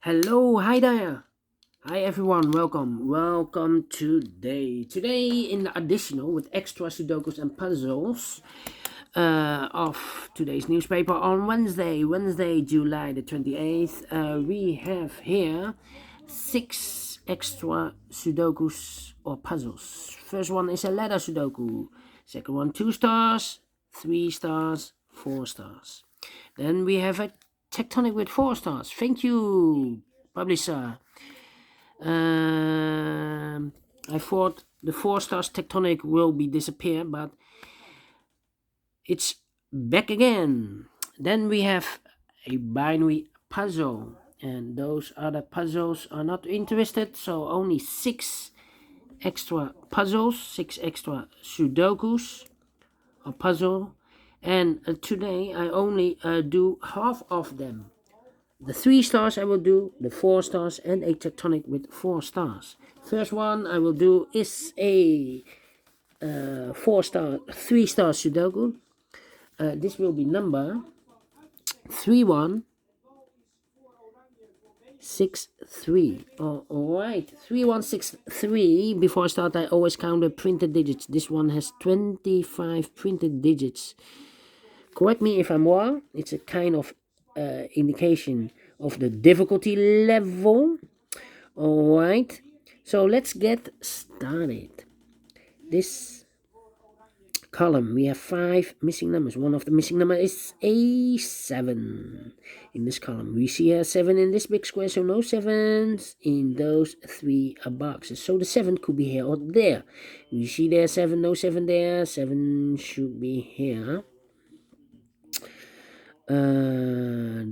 Hello, hi there. Hi everyone, welcome today in the additional with extra sudokus and puzzles of today's newspaper on Wednesday, July the 28th. We have here 6 extra sudokus or puzzles. First one is a letter sudoku, second one 2 stars, 3 stars, 4 stars. Then we have a tectonic with 4 stars. Thank you, publisher. I thought the 4 stars tectonic will be disappear, but it's back again. Then we have a binary puzzle, and those other puzzles are not interested, so only 6 extra puzzles, 6 extra sudokus or puzzle. And today I only do half of them. The 3 stars I will do, the 4 stars, and a tectonic with 4 stars. First one I will do is a 3 star Sudoku. This will be number 3163. Alright, 3163. Before I start, I always count the printed digits. This one has 25 printed digits. Correct me if I'm wrong. It's a kind of indication of the difficulty level. Alright, so let's get started. This column, we have 5 missing numbers. One of the missing number is a 7 in this column. We see a 7 in this big square, so no 7s in those 3 boxes. So the 7 could be here or there. We see there 7, no 7 there. 7 should be here. Then 8,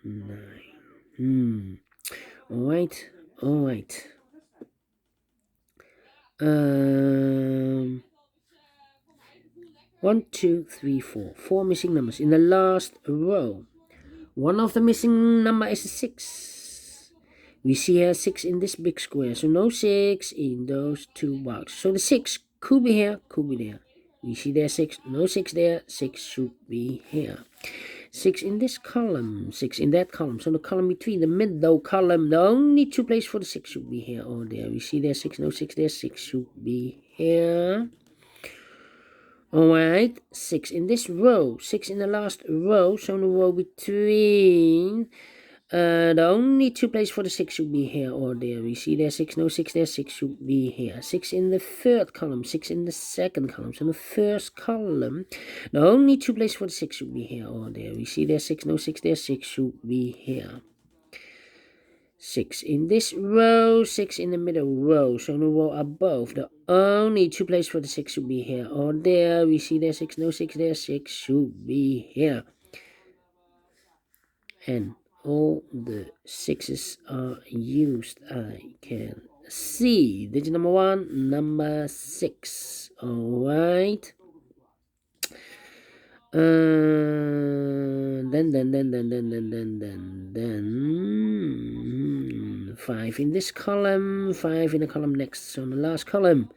9. Alright. 1, 2, 3, 4. 4 missing numbers in the last row. One of the missing number is a 6. We see here 6 in this big square, so no 6 in those 2 boxes. So the 6 could be here, could be there. We see there 6, no 6 there, 6 should be here. 6 in this column, 6 in that column. So the column between the middle column, the only 2 places for the 6 should be here or there. We see there 6, no 6 there, 6 should be here. Alright, 6 in this row, 6 in the last row, so the row between. The only 2 places for the 6 should be here or there. We see there 6, no 6 there, 6 should be here. 6 in the third column, 6 in the second column. So in the first column, the only 2 places for the 6 should be here or there. We see there 6, no 6 there, 6 should be here. 6 in this row, 6 in the middle row, so in the row above. The only 2 places for the 6 should be here or there. We see there 6, no 6 there, 6 should be here. And all the 6s are used. I can see digit number 1, number 6. Alright. Then 5 in this column, 5 in the column next. So in the last column,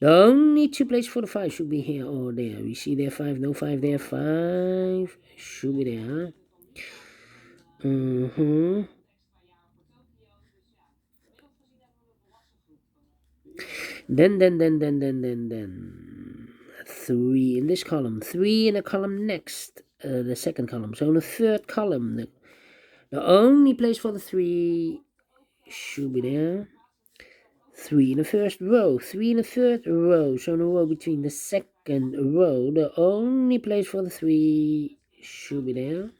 the only 2 places for the 5 should be here or there. We see there 5, no 5 there, 5 should be there. Then 3 in this column, 3 in the column next, the second column. So in the third column, the only place for the 3 should be there. 3 in the first row, 3 in the third row. So in the row between the second row, the only place for the 3 should be there.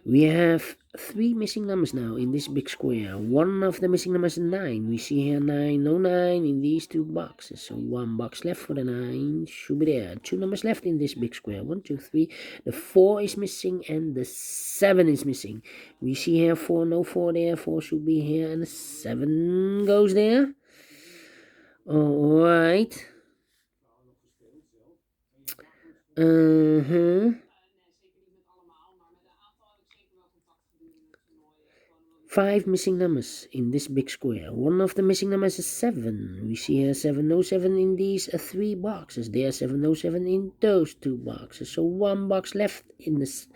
We have 3 missing numbers now in this big square. One of the missing numbers is 9. We see here 9, no 9 in these 2 boxes. So 1 box left for the 9 should be there. 2 numbers left in this big square. 1, 2, 3. The 4 is missing and the 7 is missing. We see here 4, no 4 there. 4 should be here and the 7 goes there. Alright. Uh-huh. 5 missing numbers in this big square. One of the missing numbers is 7. We see here 707 in these 3 boxes. There are 707 in those 2 boxes. So 1 box left in this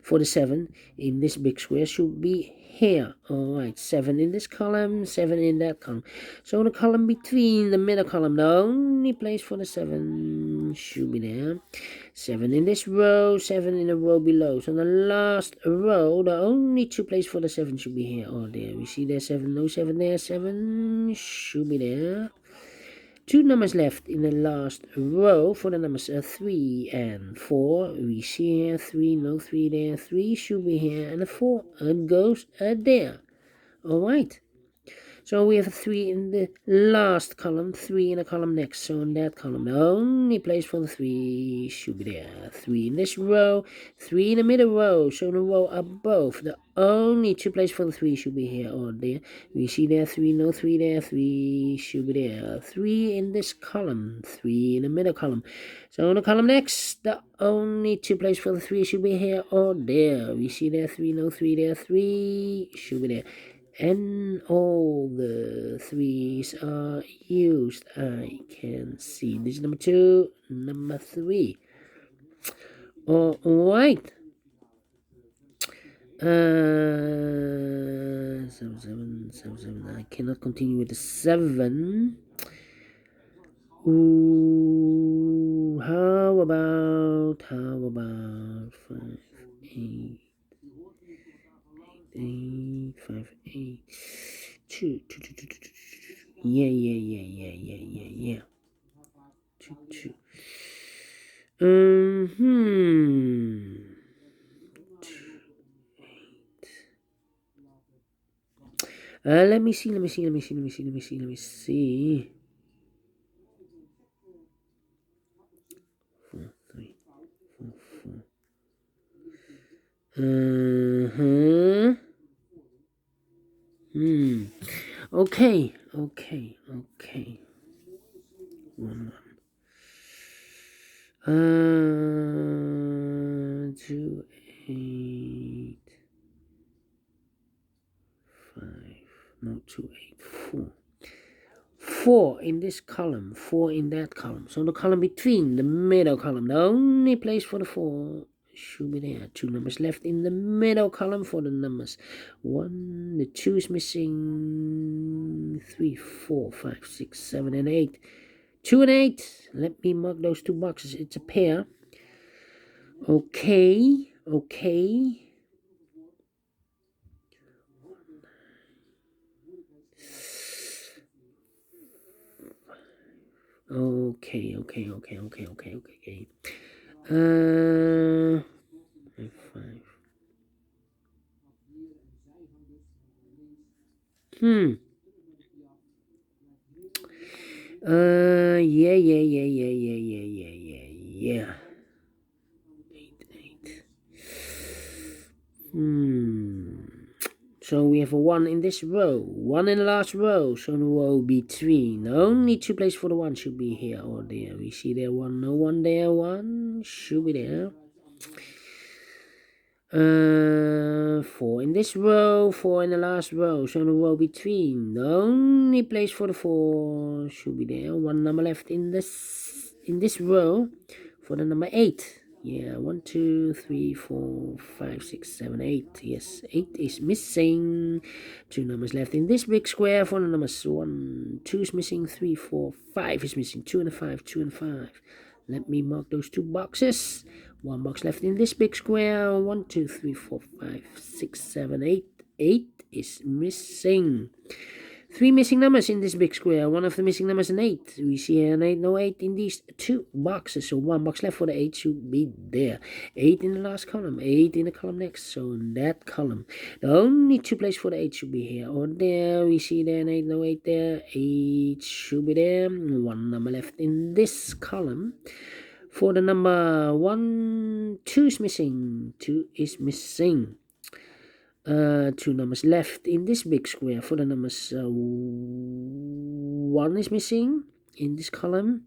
for the 7 in this big square should be here. Alright, 7 in this column, 7 in that column. So the column between the middle column, the only place for the 7 should be there. 7 in this row, 7 in the row below. So the last row, the only 2 places for the 7 should be here or there. We see there 7, no 7 there, 7 should be there. 2 numbers left in the last row for the numbers 3 and 4. We see here 3, no 3 there, 3 should be here, and the 4 goes there. Alright. So we have 3 in the last column, 3 in the column next. So in that column, the only place for the 3 should be there. 3 in this row, 3 in the middle row. So the row above, the only 2 places for the 3 should be here or there. We see there 3, no 3 there, 3 should be there. 3 in this column, 3 in the middle column. So in the column next, the only 2 places for the 3 should be here or there. We see there 3, no 3 there, 3 should be there. And all the 3s are used. I can see this number 2, number 3. Alright. 7, 7, 7, 7. I cannot continue with the 7. Ooh, how about 5, 8, 8, 5, 8, 2, 2, 2, 2, 2, 2. Yeah. 2, 2. Let me see. 4, 3, 4, 4. Okay. 1, 2, 8, 5. No, 2, 8, 4. 4 in this column, 4 in that column. So the column between the middle column, the only place for the 4 should be there. 2 numbers left in the middle column for the numbers 1. The 2 is missing. 3, 4, 5, 6, 7, and 8. 2 and 8. Let me mark those 2 boxes. It's a pair. Okay. Okay. Uh, 5. Yeah. 8, 8. So we have a 1 in this row, 1 in the last row. So the row between, only 2 places for the 1 should be here or there. We see there 1, no 1 there, 1 should be there. 4 in this row, 4 in the last row. So the row between, the only place for the 4 should be there. 1 number left in this row for the number 8. Yeah, 1, 2, 3, 4, 5, 6, 7, 8. Yes, 8 is missing. 2 numbers left in this big square for the numbers 1, 2 is missing. 3, 4, 5 is missing. 2 and a 5, 2 and 5. Let me mark those 2 boxes. 1 box left in this big square. 1, 2, 3, 4, 5, 6, 7, 8. 8 is missing. 3 missing numbers in this big square. One of the missing numbers is an 8. We see an 8, no 8 in these 2 boxes. So 1 box left for the 8 should be there. 8 in the last column, 8 in the column next. So in that column, the only 2 places for the 8 should be here or there. We see there an 8, no 8 there. 8 should be there. 1 number left in this column. For the number 1, 2 is missing. 2 is missing. 2 numbers left in this big square for the numbers 1 is missing. in this column.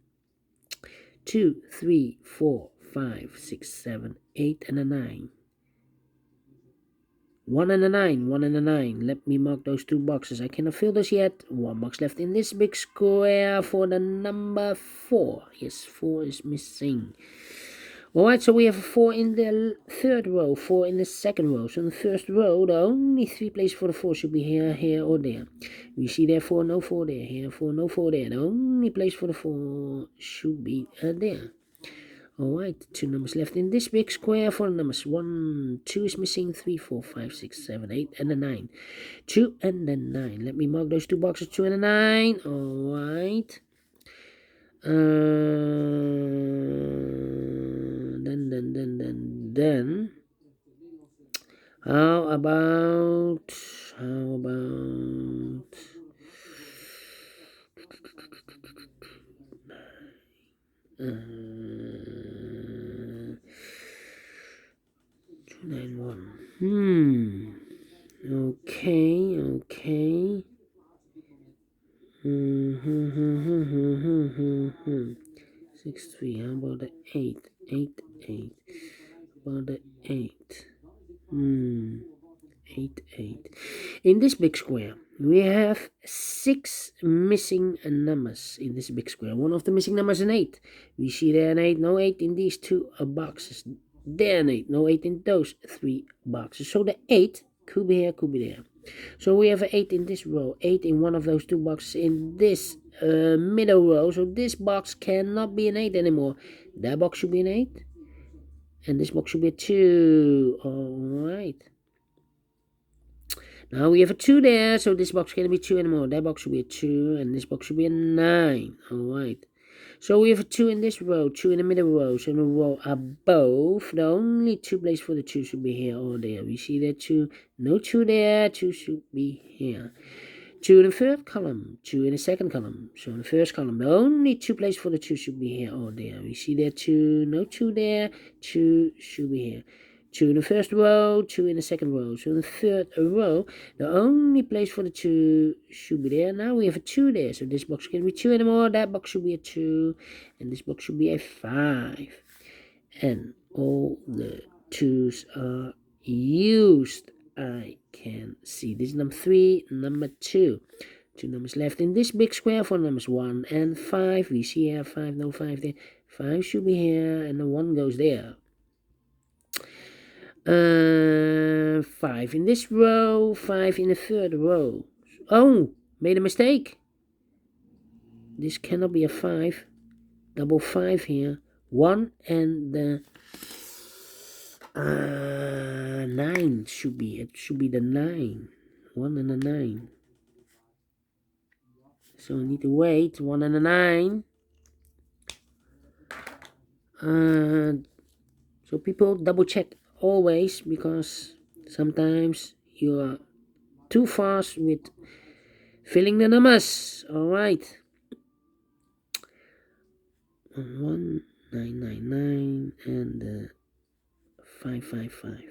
2, 3, 4, 5, 6, 7, 8, and a 9. 1 and a 9, 1 and a 9. Let me mark those 2 boxes. I cannot fill those yet. 1 box left in this big square for the number 4. Yes, 4 is missing. Alright, so we have a 4 in the third row, 4 in the second row. So in the first row, the only 3 places for the 4 should be here, here, or there. We see there 4, no 4 there. Here 4, no 4 there. The only place for the 4 should be there. Alright, 2 numbers left in this big square for the numbers 1, 2 is missing, 3, 4, 5, 6, 7, 8, and a 9. 2 and the 9. Let me mark those 2 boxes, 2 and a 9. Alright. Then. How about 291. Okay. 6, 3. How about the 8? 8, 8. About the 8. 8, 8. In this big square, we have 6 missing numbers in this big square. One of the missing numbers is an 8. We see there an 8, no 8 in these 2 boxes. There an 8, no 8 in those 3 boxes. So the 8 could be here, could be there. So we have an 8 in this row, 8 in one of those 2 boxes in this middle row. So this box cannot be an 8 anymore. That box should be an 8. And this box should be a 2. Alright. Now we have a 2 there, so this box can't be 2 anymore. That box should be a 2, and this box should be a 9. Alright. So we have a 2 in this row, 2 in the middle row. So in the row above, the only 2 places for the 2 should be here or there. We see that 2, no 2 there, 2 should be here. 2 in the third column, 2 in the second column. So in the first column, the only 2 places for the 2 should be here or there. We see that 2, no 2 there, 2 should be here. 2 in the first row, 2 in the second row. So in the third row, the only place for the 2 should be there. Now we have a 2 there. So this box can be 2 anymore. That box should be a 2. And this box should be a 5. And all the 2s are used. I can see this is number 3, number 2. 2 numbers left in this big square for numbers 1 and 5. We see here 5, no 5 there. 5 should be here, and the 1 goes there. 5 in this row, 5 in the third row. Oh, made a mistake. This cannot be a 5. Double 5 here. 1 and the 9 should be. It should be the 9. 1 and a 9. So we need to wait. 1 and a 9. So people double check always, because sometimes you are too fast with filling the numbers. Alright. 1999 and 555.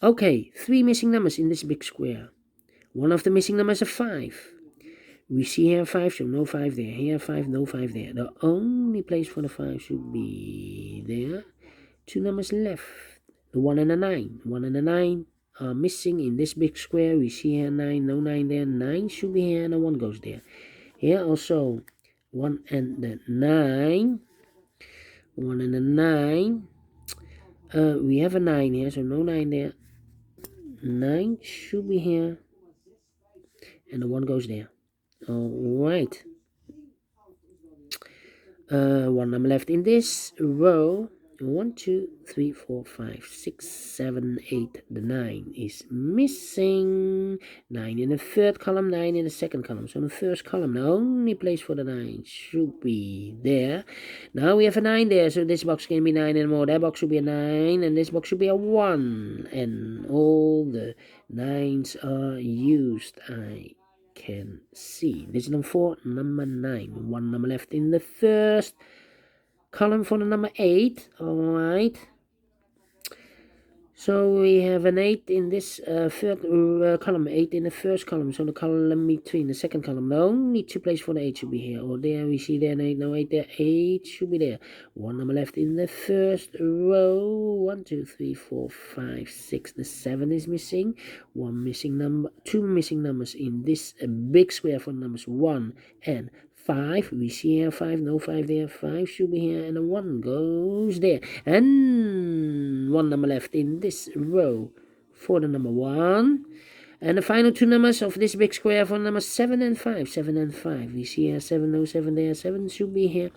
Okay, 3 missing numbers in this big square. One of the missing numbers is a 5. We see here 5, so no 5 there. Here 5, no 5 there. The only place for the 5 should be there. 2 numbers left. The 1 and the 9. 1 and the 9 are missing in this big square. We see here 9, no 9 there. 9 should be here, and the 1 goes there. Here also 1 and the 9. 1 and the 9. We have a 9 here, so no 9 there. 9 should be here, and the 1 goes there. Alright. 1 number left in this row. 1, 2, 3, 4, 5, 6, 7, 8. The 9 is missing. 9 in the third column, 9 in the second column. So in the first column, the only place for the 9 should be there. Now we have a 9 there, so this box can be 9 anymore. That box should be a 9, and this box should be a 1. And all the 9s are used. I can see. This is number 4, number 9. 1 number left in the first column for the number 8. Alright. So we have an 8 in this third column, 8 in the first column. So the column between the second column, the only 2 places for the 8 should be here. Or there we see there an 8, no 8 there, 8 should be there. 1 number left in the first row. 1, 2, 3, 4, 5, 6. The 7 is missing. 1 missing number, 2 missing numbers in this big square for numbers 1 and 5. We see here 5, no 5 there, 5 should be here, and a 1 goes there. And 1 number left in this row for the number 1. And the final 2 numbers of this big square for numbers 7 and 5. 7 and 5. We see here 7, no 7 there, 7 should be here.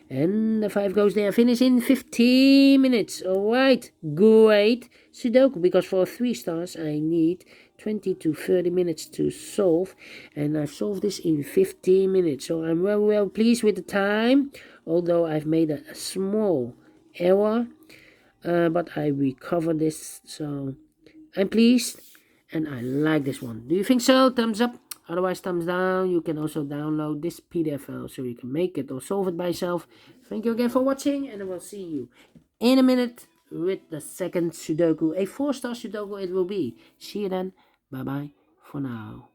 And the 5 goes there. Finish in 15 minutes. Alright, great Sudoku, because for 3 stars I need 20 to 30 minutes to solve, and I've solved this in 15 minutes. So I'm well pleased with the time, although I've made a small error, but I recovered this, so I'm pleased and I like this one. Do you think so? Thumbs up. Otherwise, thumbs down. You can also download this PDF file so you can make it or solve it by yourself. Thank you again for watching, and I will see you in a minute with the second Sudoku. A 4-star Sudoku it will be. See you then. Bye bye for now.